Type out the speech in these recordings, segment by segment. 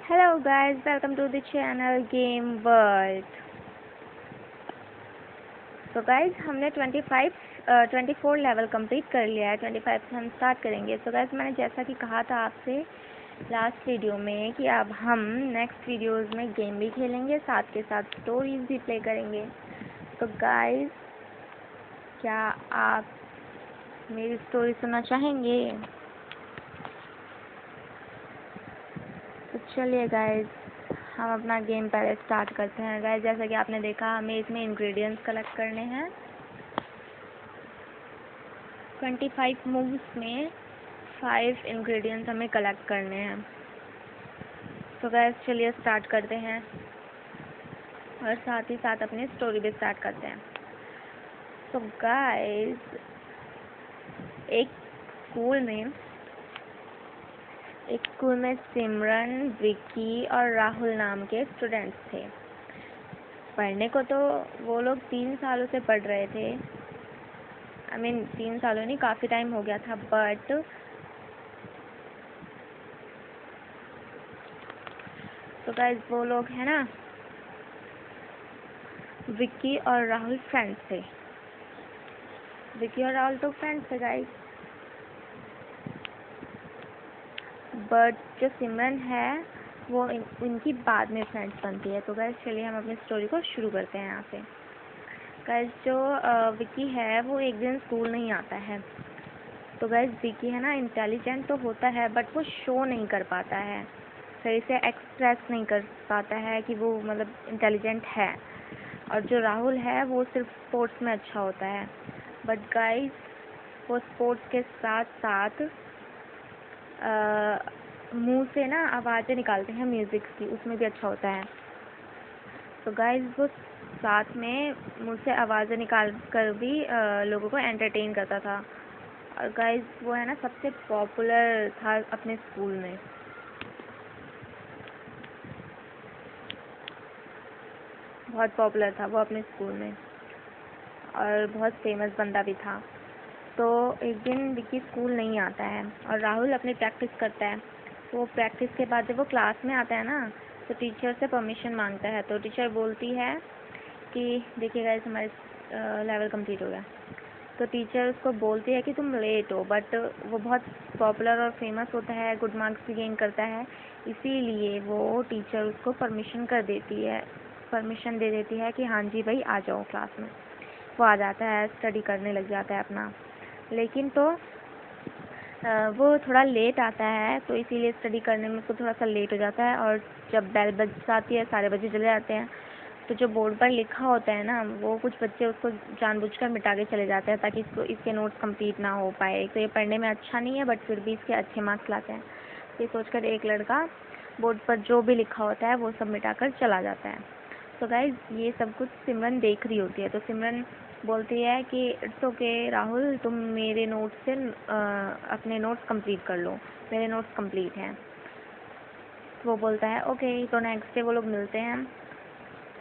Hello guys, welcome to the channel Game World. तो guys हमने 24 level complete कर लिया है। 25 से हम स्टार्ट करेंगे। तो गाइज मैंने जैसा कि कहा था आपसे लास्ट वीडियो में कि अब हम नेक्स्ट वीडियोस में गेम भी खेलेंगे, साथ के साथ स्टोरीज भी प्ले करेंगे। तो गाइज क्या आप मेरी स्टोरी सुनना चाहेंगे? तो चलिए गाइज हम अपना गेम पहले स्टार्ट करते हैं। गाइज जैसा कि आपने देखा हमें इसमें इंग्रेडिएंट्स कलेक्ट करने हैं। 25 मूव्स में 5 इंग्रेडिएंट्स हमें कलेक्ट करने हैं। तो गाइज चलिए स्टार्ट करते हैं और साथ ही साथ अपनी स्टोरी भी स्टार्ट करते हैं। तो गाइज एक स्कूल में सिमरन, विक्की और राहुल नाम के स्टूडेंट्स थे। पढ़ने को तो वो लोग 3 सालों से पढ़ रहे थे। 3 सालों नहीं, काफ़ी टाइम हो गया था। बट तो गाइस वो लोग है ना, विक्की और राहुल फ्रेंड्स थे। विक्की और राहुल तो फ्रेंड्स थे गाइस। बट जो सिमरन है वो इनकी बाद में फ्रेंड्स बनती है। तो गाइस चलिए हम अपनी स्टोरी को शुरू करते हैं यहाँ से। गाइस जो विक्की है वो एक दिन स्कूल नहीं आता है। तो गाइस विक्की है ना, इंटेलिजेंट तो होता है बट वो शो नहीं कर पाता है, सही से एक्सप्रेस नहीं कर पाता है कि वो मतलब इंटेलिजेंट है। और जो राहुल है वो सिर्फ स्पोर्ट्स में अच्छा होता है। बट गाइस वो स्पोर्ट्स के साथ साथ मुंह से ना आवाज़ें निकालते हैं म्यूज़िक की, उसमें भी अच्छा होता है। तो गाइस वो साथ में मुंह से आवाज़ें निकाल कर भी लोगों को एंटरटेन करता था। और गाइस वो है ना सबसे पॉपुलर था अपने स्कूल में। बहुत पॉपुलर था वो अपने स्कूल में और बहुत फेमस बंदा भी था। तो एक दिन विक्की स्कूल नहीं आता है और राहुल अपनी प्रैक्टिस करता है। तो वो प्रैक्टिस के बाद जब वो क्लास में आता है ना तो टीचर से परमिशन मांगता है। तो टीचर बोलती है कि देखिए गाइस हमारे लेवल कंप्लीट हो गया। तो टीचर उसको बोलती है कि तुम लेट हो, बट वो बहुत पॉपुलर और फेमस होता है, गुड मार्क्स भी गेन करता है, इसीलिए वो टीचर उसको परमिशन दे देती है कि हाँ जी भाई आ जाओ क्लास में। वो आ जाता है, स्टडी करने लग जाता है अपना। लेकिन तो वो थोड़ा लेट आता है, तो इसीलिए स्टडी करने में उसको थोड़ा सा लेट हो जाता है। और जब बेल बज जाती है, सारे बच्चे चले जाते हैं, तो जो बोर्ड पर लिखा होता है ना वो कुछ बच्चे उसको जानबूझकर मिटा के चले जाते हैं ताकि इसके नोट्स कंप्लीट ना हो पाए। तो ये पढ़ने में अच्छा नहीं है बट फिर भी इसके अच्छे मार्क्स लाते हैं। तो ये सोचकर एक लड़का बोर्ड पर जो भी लिखा होता है वो सब मिटाकर चला जाता है। तो गाइज ये सब कुछ सिमरन देख रही होती है। तो सिमरन बोलती है कि इट्स ओके राहुल, तुम मेरे नोट्स से अपने नोट्स कंप्लीट कर लो, मेरे नोट्स कंप्लीट हैं। तो वो बोलता है ओके। तो नेक्स्ट डे वो लोग मिलते हैं।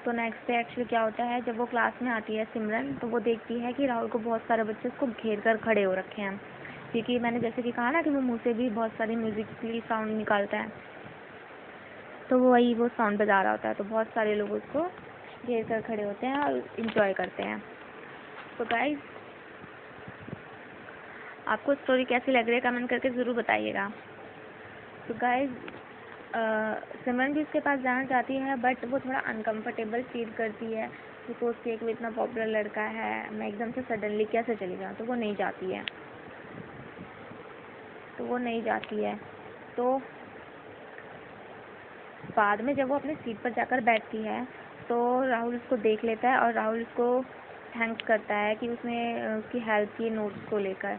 तो नेक्स्ट डे एक्चुअली क्या होता है, जब वो क्लास में आती है सिमरन, तो वो देखती है कि राहुल को बहुत सारे बच्चे उसको घेर कर खड़े हो रखे हैं। क्योंकि मैंने जैसे कि कहा ना कि वो मुँह से भी बहुत सारी म्यूजिकली साउंड निकालता है, तो वो साउंड बजा रहा होता है। तो बहुत सारे लोग उसको घेर कर खड़े होते हैं और इंजॉय करते हैं। तो गाइज आपको स्टोरी कैसी लग रही है कमेंट करके ज़रूर बताइएगा। तो गाइज सिमरन भी उसके पास जाना चाहती है बट वो थोड़ा अनकंफर्टेबल फील करती है। वो सोचती है कि वो इतना पॉपुलर लड़का है, मैं एकदम से सडनली कैसे चली जाऊँ। तो वो नहीं जाती है। तो बाद में जब वो अपनी सीट पर जाकर बैठती है तो राहुल उसको देख लेता है और राहुल उसको थैंक्स करता है कि उसने उसकी हेल्प की नोट्स को लेकर।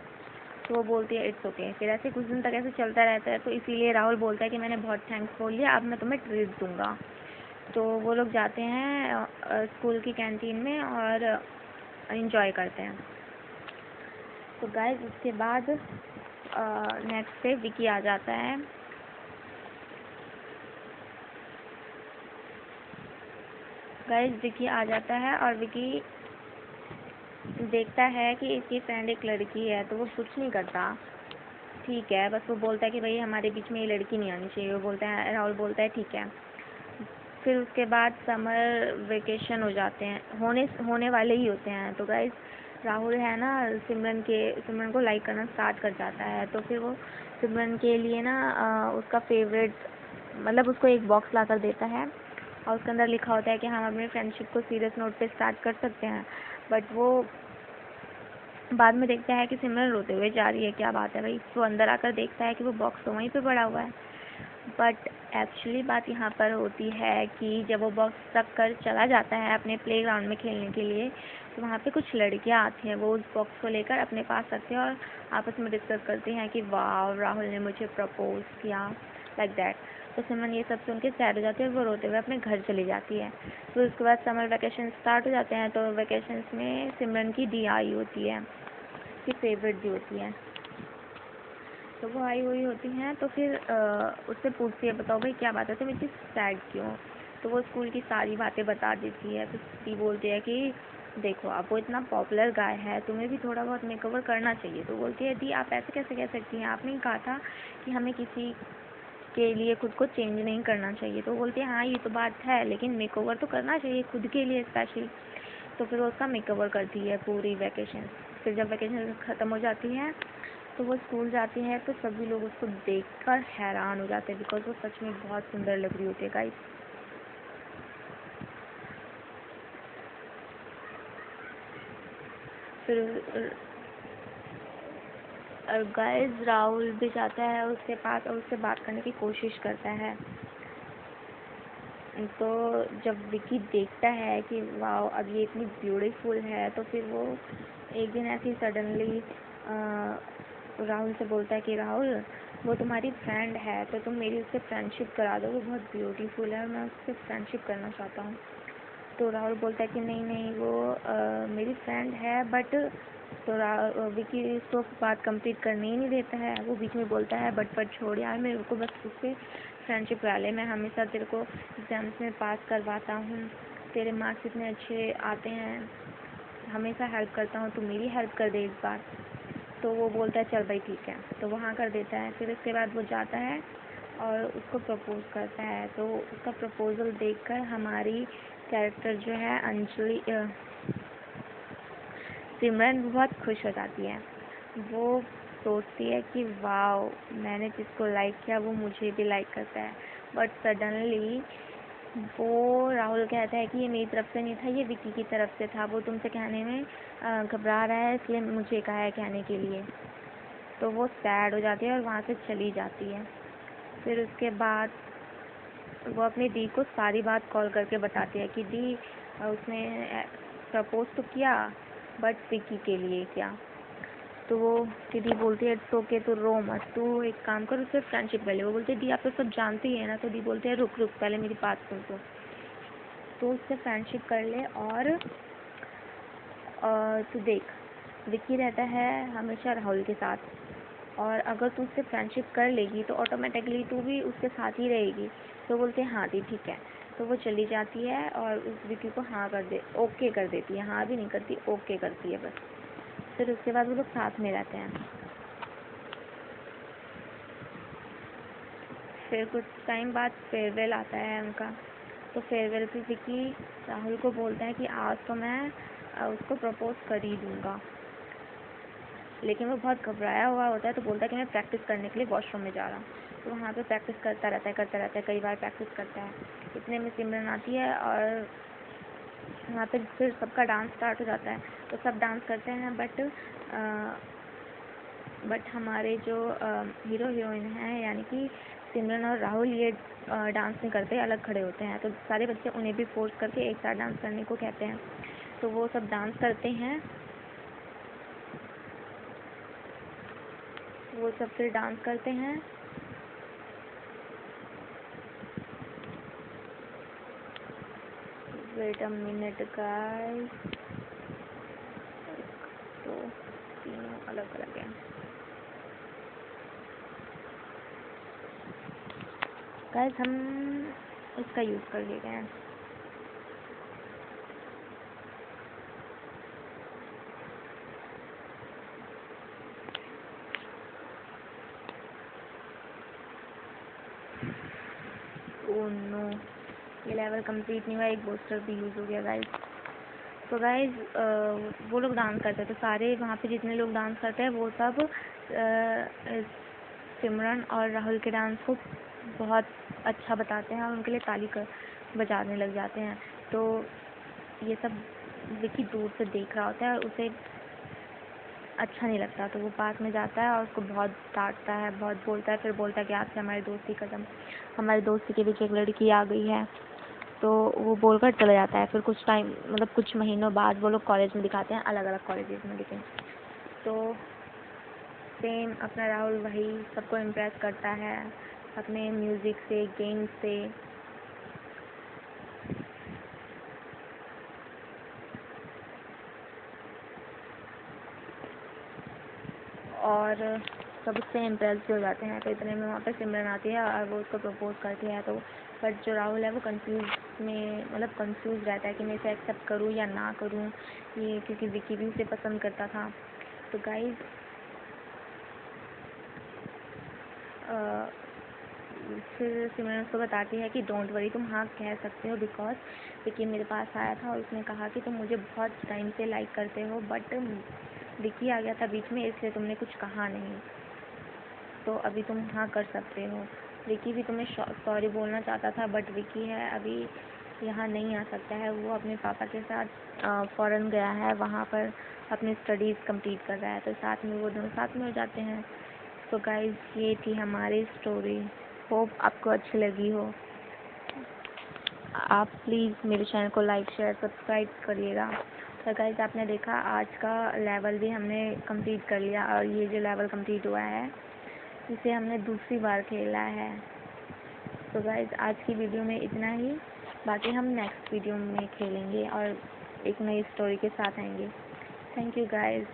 तो वो बोलती है इट्स ओके। फिर ऐसे कुछ दिन तक ऐसे चलता रहता है। तो इसीलिए राहुल बोलता है कि मैंने बहुत थैंक्स बोल लिया, अब मैं तुम्हें ट्रीट दूंगा। तो वो लोग जाते हैं स्कूल की कैंटीन में और इंजॉय करते हैं। तो गाइस उसके बाद नेक्स्ट डे विकी आ जाता है। और विकी देखता है कि इसकी फ्रेंड एक लड़की है, तो वो कुछ नहीं करता। ठीक है, बस वो बोलता है कि भाई हमारे बीच में ये लड़की नहीं आनी चाहिए। वो बोलता है, राहुल बोलता है ठीक है। फिर उसके बाद समर वेकेशन हो जाते हैं, होने वाले ही होते हैं। तो गाइस राहुल है ना, सिमरन को लाइक करना स्टार्ट कर जाता है। तो फिर वो सिमरन के लिए ना उसका फेवरेट, मतलब उसको एक बॉक्स ला कर देता है और उसके अंदर लिखा होता है कि हम अपनी फ्रेंडशिप को सीरियस नोट पे स्टार्ट कर सकते हैं। बट वो बाद में देखता है कि सिमरन रोते हुए जा रही है, क्या बात है भाई। वो अंदर आकर देखता है कि वो बॉक्स तो वहीं पे पड़ा हुआ है। बट एक्चुअली बात यहाँ पर होती है कि जब वो बॉक्स रख कर चला जाता है अपने प्लेग्राउंड में खेलने के लिए, तो वहाँ पे कुछ लड़कियाँ आती हैं। वो उस बॉक्स को लेकर अपने पास रखते हैं और आपस में डिस्कस करती हैं कि वाह, राहुल ने मुझे प्रपोज किया, लाइक दैट। तो सिमरन ये सब सुन के सैड हो जाती है और वो रोते हुए अपने घर चली जाती है। फिर उसके बाद समर वैकेशन स्टार्ट हो जाते हैं। तो वैकेशंस में सिमरन की दी आई होती है, उसकी फेवरेट दी होती है। तो वो आई हुई होती हैं। तो फिर उससे पूछती है, बताओ भाई क्या बात है, तुम इतनी सैड क्यों। तो वो स्कूल की सारी बातें बता देती है। फिर दी बोलती है कि देखो, अब वो इतना पॉपुलर गाय है, तुम्हें भी थोड़ा बहुत मेकओवर करना चाहिए। तो बोलती है, दी आप ऐसे कैसे कह सकती हैं, आपने कहा था कि हमें किसी के लिए खुद को चेंज नहीं करना चाहिए। तो बोलती है, हाँ ये तो बात है, लेकिन मेकओवर तो करना चाहिए खुद के लिए स्पेशली। तो फिर वो उसका मेकओवर करती है पूरी वैकेशन। फिर जब वैकेशन ख़त्म हो जाती है तो वो स्कूल जाती है, तो सभी लोग उसको देखकर हैरान हो जाते हैं, बिकॉज वो सच में बहुत सुंदर लग रही होती है गाइस। फिर गाइस राहुल भी जाता है उसके पास और उससे बात करने की कोशिश करता है। तो जब विकी देखता है कि वाह, अब ये इतनी ब्यूटीफुल है, तो फिर वो एक दिन ऐसे ही सडनली राहुल से बोलता है कि राहुल, वो तुम्हारी फ्रेंड है, तो तुम मेरी उससे फ्रेंडशिप करा दो, वो बहुत ब्यूटीफुल है और मैं उससे फ्रेंडशिप करना चाहता हूँ। तो राहुल बोलता है कि नहीं नहीं, वो मेरी फ्रेंड है, बट तो विकी इसको बात कंप्लीट करने ही नहीं देता है। वो बीच में बोलता है, बट छोड़ यार, मेरे को बस उससे फ्रेंडशिप करा ले, मैं हमेशा तेरे को एग्जाम्स में पास करवाता हूँ, तेरे मार्क्स इतने अच्छे आते हैं, हमेशा हेल्प करता हूँ, तू मेरी हेल्प कर दे इस बार। तो वो बोलता है चल भाई ठीक है, तो वहाँ कर देता है। फिर उसके बाद वो जाता है और उसको प्रपोज करता है। तो उसका प्रपोजल देखकर हमारी कैरेक्टर जो है अंजलि, सिमरन बहुत खुश हो जाती है। वो सोचती है कि वाओ, मैंने जिसको लाइक किया वो मुझे भी लाइक करता है। बट सडनली वो राहुल कहता है कि ये मेरी तरफ से नहीं था, ये विकी की तरफ से था, वो तुमसे कहने में घबरा रहा है, इसलिए मुझे कहा है कहने के लिए। तो वो सैड हो जाती है और वहाँ से चली जाती है। फिर उसके बाद वो अपनी दी को सारी बात कॉल करके बताती है कि दी, उसने प्रपोज तो किया, बट विकी के लिए किया। तो वो दी बोलती है, इट्स ओके, तो रो मत, तू एक काम कर, उससे फ्रेंडशिप कर ले। वो बोलती है, दी आप तो सब जानती है ना। तो दी बोलते हैं, रुक रुक, पहले मेरी बात सुन। तो उससे फ्रेंडशिप कर ले और तू देख, विक्की रहता है हमेशा राहुल के साथ, और अगर तू उससे फ्रेंडशिप कर लेगी तो ऑटोमेटिकली तू भी उसके साथ ही रहेगी। तो बोलते हैं हाँ दी ठीक है। तो वो चली जाती है और उस विक्की को हाँ कर दे, ओके कर देती है, हाँ भी नहीं करती, ओके करती है बस। फिर उसके बाद वो लोग साथ में रहते हैं। फिर कुछ टाइम बाद फेयरवेल आता है उनका। तो फेयरवेल पे विक्की राहुल को बोलता है कि आज तो मैं उसको प्रपोज कर ही दूँगा, लेकिन वो बहुत घबराया हुआ होता है। तो बोलता है कि मैं प्रैक्टिस करने के लिए वॉशरूम में जा रहा हूँ। तो वहाँ पे प्रैक्टिस करता रहता है, कई बार प्रैक्टिस करता है। इतने में सिमरन आती है और वहाँ पे फिर सबका डांस स्टार्ट हो जाता है। तो सब डांस करते हैं, बट हमारे जो हीरो हीरोइन हैं, यानी कि सिमरन और राहुल, ये डांस नहीं करते, अलग खड़े होते हैं। तो सारे बच्चे उन्हें भी फोर्स करके एक साथ डांस करने को कहते हैं। तो वो सब डांस करते हैं, वो सब फिर डांस करते हैं। वेट अ मिनट गाइस, तो तीनों अलग अलग हैं गाइस, हम इसका यूज़ कर लेते हैं। ओह नो, ये लेवल कंप्लीट नहीं हुआ, एक बूस्टर भी यूज़ हो गया गाइज। तो गाइज वो लोग डांस करते हैं, तो सारे वहाँ पे जितने लोग डांस करते हैं वो सब सिमरन और राहुल के डांस को बहुत अच्छा बताते हैं और उनके लिए ताली बजाने लग जाते हैं। तो ये सब विकी दूर से देख रहा होता है और उसे अच्छा नहीं लगता, तो वो पास में जाता है और उसको बहुत डांटता है, बहुत बोलता है, फिर बोलता है कि आज से हमारी दोस्ती खत्म, हमारी दोस्ती के बीच एक लड़की आ गई है। तो वो बोलकर चला जाता है। फिर कुछ टाइम मतलब कुछ महीनों बाद वो लोग कॉलेज में दिखाते हैं, अलग अलग कॉलेजेस में, लेकिन तो सेम अपना राहुल वही सबको इम्प्रेस करता है अपने म्यूज़िक से, गेम से। और सब उससे इम्प्रेस भी हो जाते हैं। तो इतने में वहाँ पर सिमरन आती है और वो उसको प्रपोज करती है। तो बट जो राहुल है वो कंफ्यूज रहता है कि मैं इसे एक्सेप्ट करूँ या ना करूँ, ये क्योंकि विकी भी उसे पसंद करता था। तो गाइज फिर सिमरन उसको बताती है कि डोंट वरी, तुम हाँ कह सकते हो, बिकॉज विकी मेरे पास आया था और उसने कहा कि तुम मुझे बहुत टाइम से लाइक करते हो, बट विकी आ गया था बीच में, इसलिए तुमने कुछ कहा नहीं। तो अभी तुम हाँ कर सकते हो। विकी भी तुम्हें सॉरी बोलना चाहता था, बट विकी है अभी यहाँ नहीं आ सकता है, वो अपने पापा के साथ फॉरेन गया है, वहाँ पर अपनी स्टडीज़ कंप्लीट कर रहा है। तो साथ में वो दोनों साथ में हो जाते हैं। तो गाइज ये थी हमारी स्टोरी, होप आपको अच्छी लगी हो। आप प्लीज़ मेरे चैनल को लाइक शेयर सब्सक्राइब करिएगा। तो गाइज आपने देखा आज का लेवल भी हमने कंप्लीट कर लिया, और ये जो लेवल कंप्लीट हुआ है इसे हमने दूसरी बार खेला है। तो गाइज आज की वीडियो में इतना ही, बाकी हम नेक्स्ट वीडियो में खेलेंगे और एक नई स्टोरी के साथ आएंगे। Thank you guys.